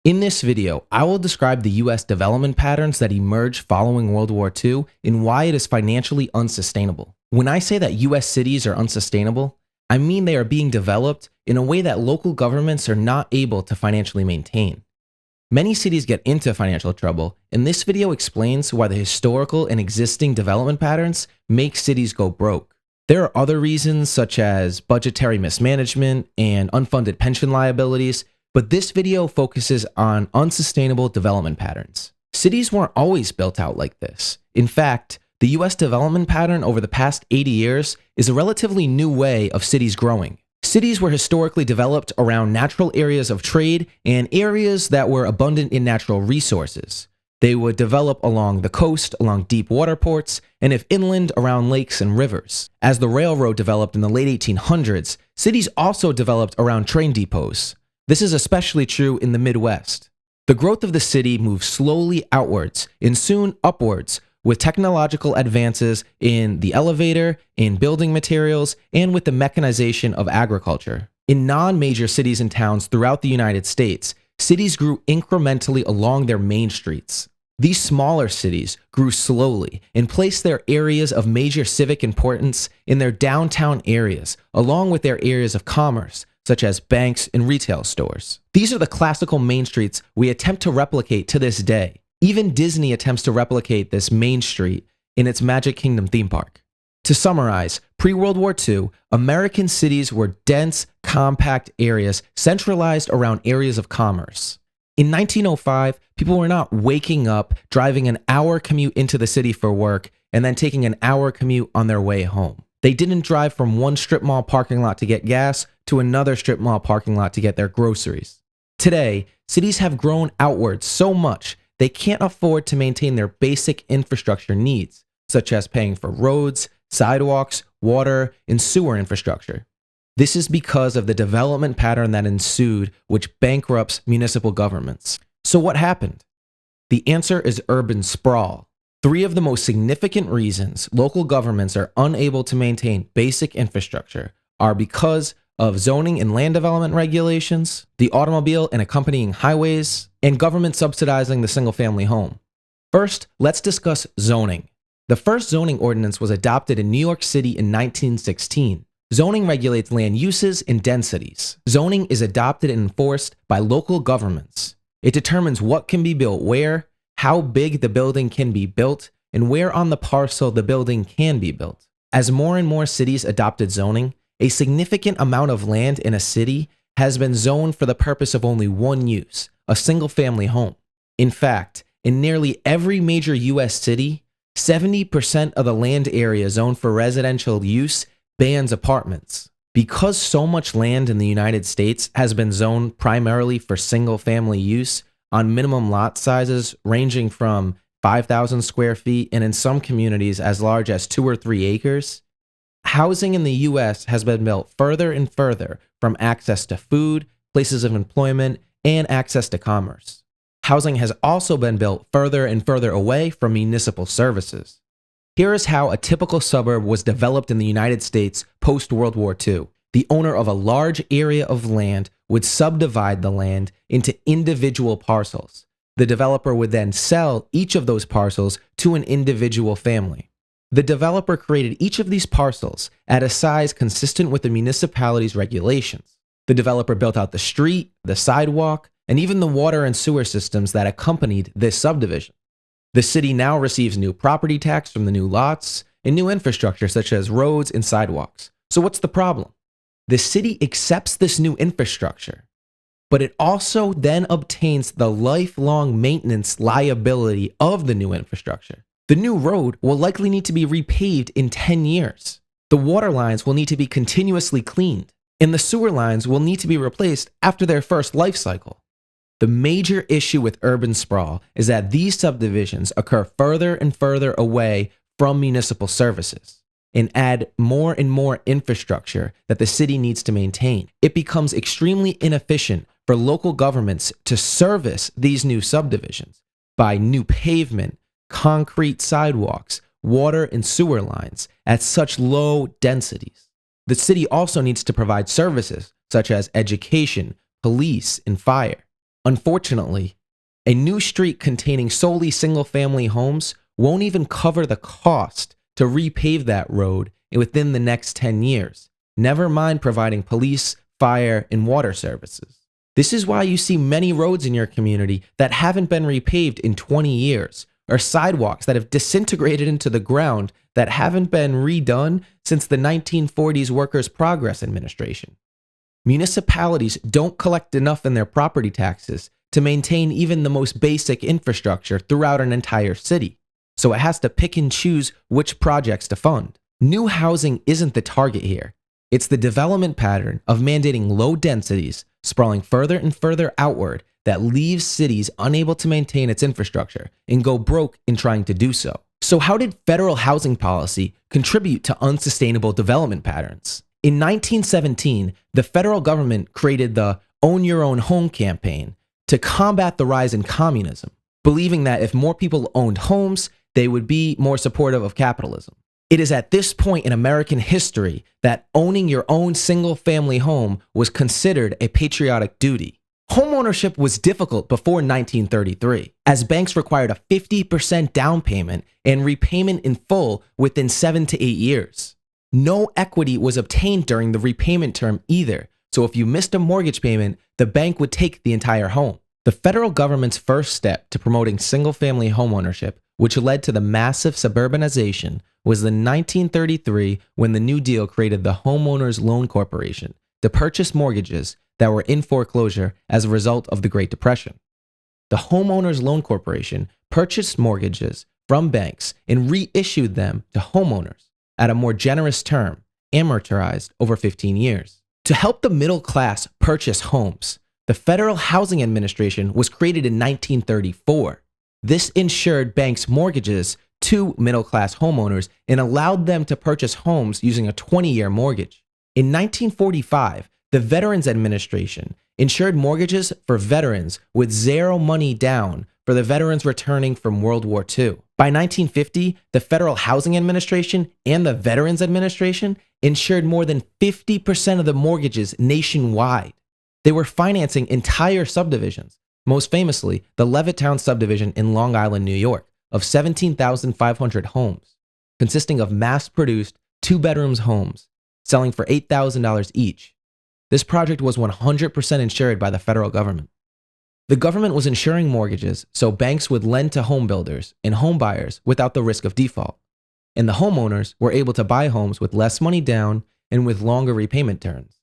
In this video, I will describe the US development patterns that emerged following World War II and why it is financially unsustainable. When I say that US cities are unsustainable, I mean they are being developed in a way that local governments are not able to financially maintain. Many cities get into financial trouble, and this video explains why the historical and existing development patterns make cities go broke. There are other reasons such as budgetary mismanagement and unfunded pension liabilities, but this video focuses on unsustainable development patterns. Cities weren't always built out like this. In fact, the US development pattern over the past 80 years is a relatively new way of cities growing. Cities were historically developed around natural areas of trade and areas that were abundant in natural resources. They would develop along the coast, along deep water ports, and if inland, around lakes and rivers. As the railroad developed in the late 1800s, cities also developed around train depots. This is especially true in the Midwest. The growth of the city moved slowly outwards and soon upwards, with technological advances in the elevator, in building materials, and with the mechanization of agriculture. In non-major cities and towns throughout the United States, cities grew incrementally along their main streets. These smaller cities grew slowly and placed their areas of major civic importance in their downtown areas, along with their areas of commerce, such as banks and retail stores. These are the classical main streets we attempt to replicate to this day. Even Disney attempts to replicate this main street in its Magic Kingdom theme park. To summarize, pre-World War II, American cities were dense, compact areas centralized around areas of commerce. In 1905, people were not waking up, driving an hour commute into the city for work, and then taking an hour commute on their way home. They didn't drive from one strip mall parking lot to get gas to another strip mall parking lot to get their groceries. Today, cities have grown outwards so much they can't afford to maintain their basic infrastructure needs, such as paying for roads, sidewalks, water, and sewer infrastructure. This is because of the development pattern that ensued, which bankrupts municipal governments. So what happened? The answer is urban sprawl. Three of the most significant reasons local governments are unable to maintain basic infrastructure are because of zoning and land development regulations, the automobile and accompanying highways, and government subsidizing the single-family home. First, let's discuss zoning. The first zoning ordinance was adopted in New York City in 1916. Zoning regulates land uses and densities. Zoning is adopted and enforced by local governments. It determines what can be built where, how big the building can be built, and where on the parcel the building can be built. As more and more cities adopted zoning, a significant amount of land in a city has been zoned for the purpose of only one use, a single-family home. In fact, in nearly every major US city, 70% of the land area zoned for residential use bans apartments. Because so much land in the United States has been zoned primarily for single-family use on minimum lot sizes ranging from 5,000 square feet and in some communities as large as 2 or 3 acres, housing in the US has been built further and further from access to food, places of employment, and access to commerce. Housing has also been built further and further away from municipal services. Here is how a typical suburb was developed in the United States post-World War II. The owner of a large area of land would subdivide the land into individual parcels. The developer would then sell each of those parcels to an individual family. The developer created each of these parcels at a size consistent with the municipality's regulations. The developer built out the street, the sidewalk, and even the water and sewer systems that accompanied this subdivision. The city now receives new property tax from the new lots and new infrastructure such as roads and sidewalks. So what's the problem? The city accepts this new infrastructure, but it also then obtains the lifelong maintenance liability of the new infrastructure. The new road will likely need to be repaved in 10 years. The water lines will need to be continuously cleaned, and the sewer lines will need to be replaced after their first life cycle. The major issue with urban sprawl is that these subdivisions occur further and further away from municipal services and add more and more infrastructure that the city needs to maintain. It becomes extremely inefficient for local governments to service these new subdivisions by new pavement, concrete sidewalks, water and sewer lines at such low densities. The city also needs to provide services such as education, police, and fire. Unfortunately, a new street containing solely single-family homes won't even cover the cost to repave that road within the next 10 years, never mind providing police, fire, and water services. This is why you see many roads in your community that haven't been repaved in 20 years, or sidewalks that have disintegrated into the ground that haven't been redone since the 1940s Workers' Progress Administration. Municipalities don't collect enough in their property taxes to maintain even the most basic infrastructure throughout an entire city, so it has to pick and choose which projects to fund. New housing isn't the target here. It's the development pattern of mandating low densities, sprawling further and further outward, that leaves cities unable to maintain its infrastructure and go broke in trying to do so. So how did federal housing policy contribute to unsustainable development patterns? In 1917, the federal government created the Own Your Own Home campaign to combat the rise in communism, believing that if more people owned homes, they would be more supportive of capitalism. It is at this point in American history that owning your own single-family home was considered a patriotic duty. Homeownership was difficult before 1933, as banks required a 50% down payment and repayment in full within 7 to 8 years. No equity was obtained during the repayment term either, so if you missed a mortgage payment, the bank would take the entire home. The federal government's first step to promoting single-family homeownership, which led to the massive suburbanization, was in 1933 when the New Deal created the Homeowners Loan Corporation to purchase mortgages that were in foreclosure as a result of the Great Depression. The Homeowners Loan Corporation purchased mortgages from banks and reissued them to homeowners at a more generous term, amortized over 15 years. To help the middle class purchase homes, the Federal Housing Administration was created in 1934. This ensured banks' mortgages to middle-class homeowners and allowed them to purchase homes using a 20-year mortgage. In 1945, the Veterans Administration insured mortgages for veterans with zero money down for the veterans returning from World War II. By 1950, the Federal Housing Administration and the Veterans Administration insured more than 50% of the mortgages nationwide. They were financing entire subdivisions, most famously the Levittown subdivision in Long Island, New York, of 17,500 homes, consisting of mass-produced 2-bedroom homes, selling for $8,000 each. This project was 100% insured by the federal government. The government was insuring mortgages so banks would lend to home builders and home buyers without the risk of default, and the homeowners were able to buy homes with less money down and with longer repayment terms,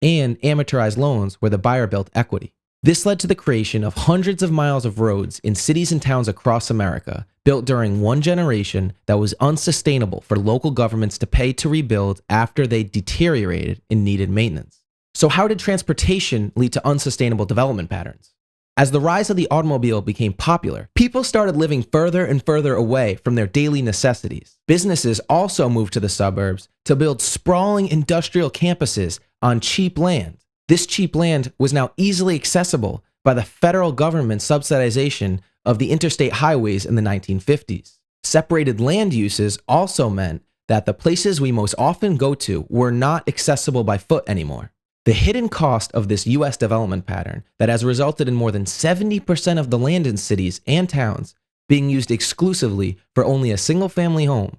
and amortized loans where the buyer built equity. This led to the creation of hundreds of miles of roads in cities and towns across America, built during one generation that was unsustainable for local governments to pay to rebuild after they deteriorated and needed maintenance. So how did transportation lead to unsustainable development patterns? As the rise of the automobile became popular, people started living further and further away from their daily necessities. Businesses also moved to the suburbs to build sprawling industrial campuses on cheap land. This cheap land was now easily accessible by the federal government's subsidization of the interstate highways in the 1950s. Separated land uses also meant that the places we most often go to were not accessible by foot anymore. The hidden cost of this US development pattern that has resulted in more than 70% of the land in cities and towns being used exclusively for only a single-family home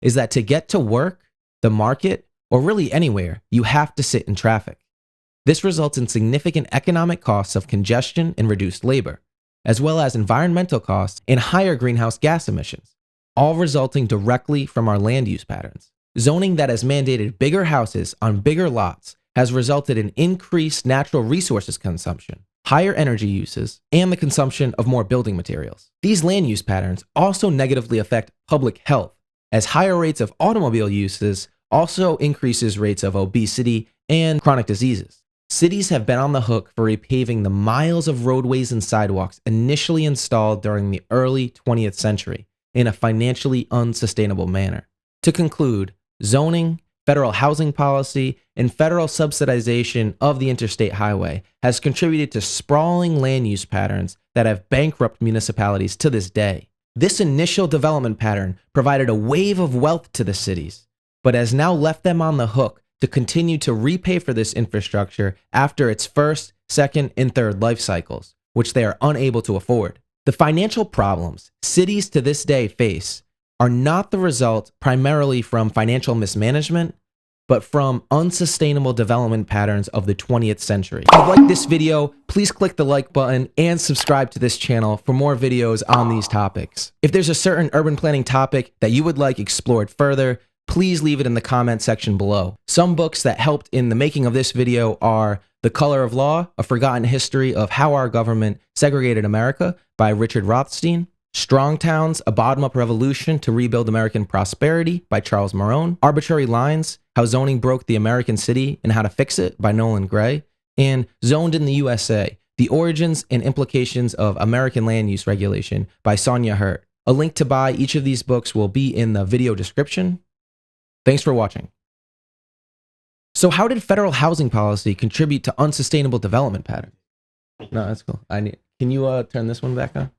is that to get to work, the market, or really anywhere, you have to sit in traffic. This results in significant economic costs of congestion and reduced labor, as well as environmental costs and higher greenhouse gas emissions, all resulting directly from our land use patterns. Zoning that has mandated bigger houses on bigger lots has resulted in increased natural resources consumption, higher energy uses, and the consumption of more building materials. These land use patterns also negatively affect public health, as higher rates of automobile uses also increases rates of obesity and chronic diseases. Cities have been on the hook for repaving the miles of roadways and sidewalks initially installed during the early 20th century in a financially unsustainable manner. To conclude, zoning, federal housing policy, and federal subsidization of the interstate highway has contributed to sprawling land use patterns that have bankrupted municipalities to this day. This initial development pattern provided a wave of wealth to the cities, but has now left them on the hook to continue to repay for this infrastructure after its first, second, and third life cycles, which they are unable to afford. The financial problems cities to this day face are not the result primarily from financial mismanagement, but from unsustainable development patterns of the 20th century. If you like this video, please click the like button and subscribe to this channel for more videos on these topics. If there's a certain urban planning topic that you would like explored further, please leave it in the comment section below. Some books that helped in the making of this video are The Color of Law, A Forgotten History of How Our Government Segregated America by Richard Rothstein, Strong Towns, A Bottom-Up Revolution to Rebuild American Prosperity by Charles Marone, Arbitrary Lines, How Zoning Broke the American City and How to Fix It by Nolan Gray, and Zoned in the USA, The Origins and Implications of American Land Use Regulation by Sonia Hurt. A link to buy each of these books will be in the video description. Thanks for watching. So how did federal housing policy contribute to unsustainable development patterns? No, that's cool. Can you turn this one back on?